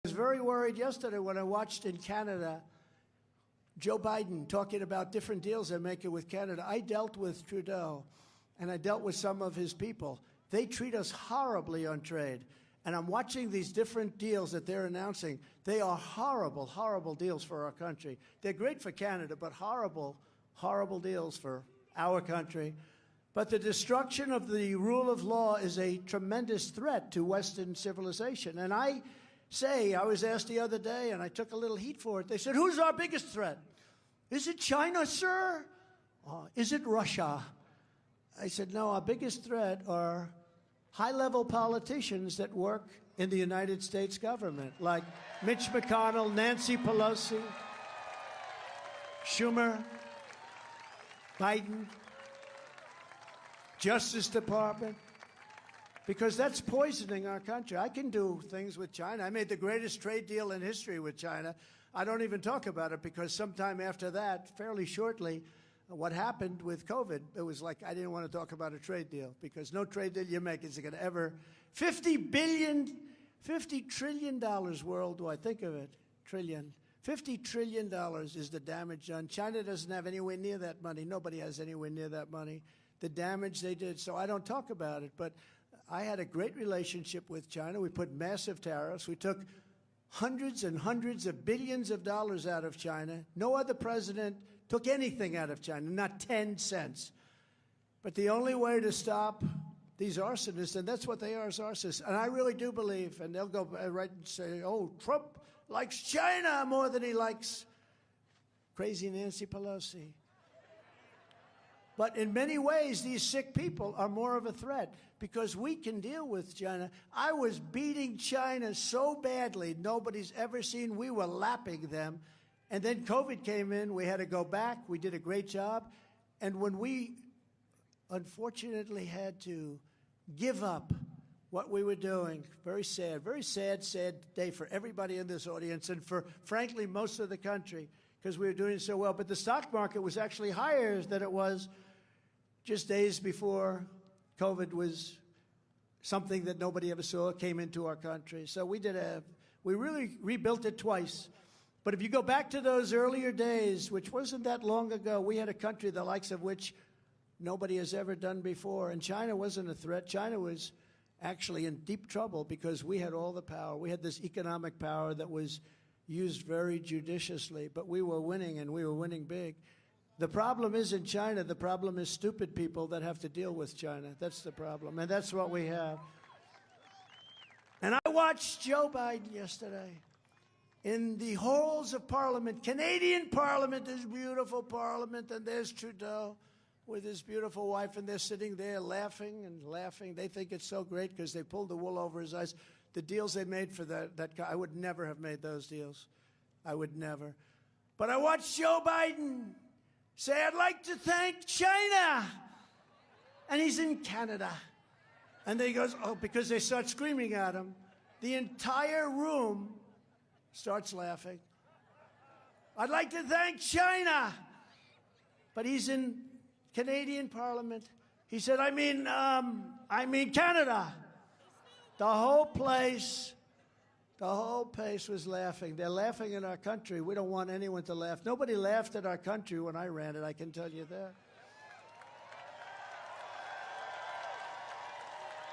I was very worried yesterday when I watched in Canada Joe Biden talking about different deals they're making with Canada. I dealt with Trudeau, and I dealt with some of his people. They treat us horribly on trade. And I'm watching these different deals that they're announcing. They are horrible, horrible deals for our country. They're great for Canada, but horrible, horrible deals for our country. But the destruction of the rule of law is a tremendous threat to Western civilization. And I was asked the other day, and I took a little heat for it. They said, who's our biggest threat? Is it China, sir? Is it Russia? I said, no, our biggest threat are high-level politicians that work in the United States government, like Mitch McConnell, Nancy Pelosi, Schumer, Biden, Justice Department, because that's poisoning our country. I can do things with China. I made the greatest trade deal in history with China. I don't even talk about it because sometime after that, fairly shortly, what happened with COVID, it was like I didn't want to talk about a trade deal because no trade deal you make is going to ever $50 trillion worldwide. Think of it, trillion. $50 trillion is the damage done. China doesn't have anywhere near that money. Nobody has anywhere near that money. The damage they did. So I don't talk about it, but I had a great relationship with China. We put massive tariffs. We took hundreds and hundreds of billions of dollars out of China. No other president took anything out of China, not 10 cents. But the only way to stop these arsonists, and that's what they are, is arsonists, and I really do believe, and they'll go right and say, oh, Trump likes China more than he likes crazy Nancy Pelosi. But in many ways, these sick people are more of a threat because we can deal with China. I was beating China so badly, nobody's ever seen. We were lapping them. And then COVID came in. We had to go back. We did a great job. And when we unfortunately had to give up what we were doing, very sad, sad day for everybody in this audience and for, frankly, most of the country because we were doing so well. But the stock market was actually higher than it was just days before COVID was something that nobody ever saw, came into our country. So we really rebuilt it twice. But if you go back to those earlier days, which wasn't that long ago, we had a country the likes of which nobody has ever done before. And China wasn't a threat. China was actually in deep trouble because we had all the power. We had this economic power that was used very judiciously. But we were winning, and we were winning big. The problem isn't China. The problem is stupid people that have to deal with China. That's the problem, and that's what we have. And I watched Joe Biden yesterday in the halls of Parliament, Canadian Parliament, this beautiful Parliament, and there's Trudeau with his beautiful wife, and they're sitting there laughing and laughing. They think it's so great because they pulled the wool over his eyes. The deals they made for that guy, I would never have made those deals. I would never. But I watched Joe Biden say, I'd like to thank China. And he's in Canada. And then he goes, oh, because they start screaming at him. The entire room starts laughing. I'd like to thank China. But he's in Canadian Parliament. He said, I mean Canada. The whole place was laughing. They're laughing at our country. We don't want anyone to laugh. Nobody laughed at our country when I ran it, I can tell you that.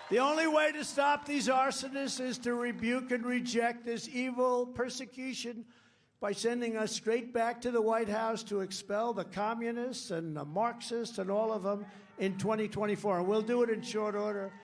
The only way to stop these arsonists is to rebuke and reject this evil persecution by sending us straight back to the White House to expel the communists and the Marxists and all of them in 2024. And we'll do it in short order.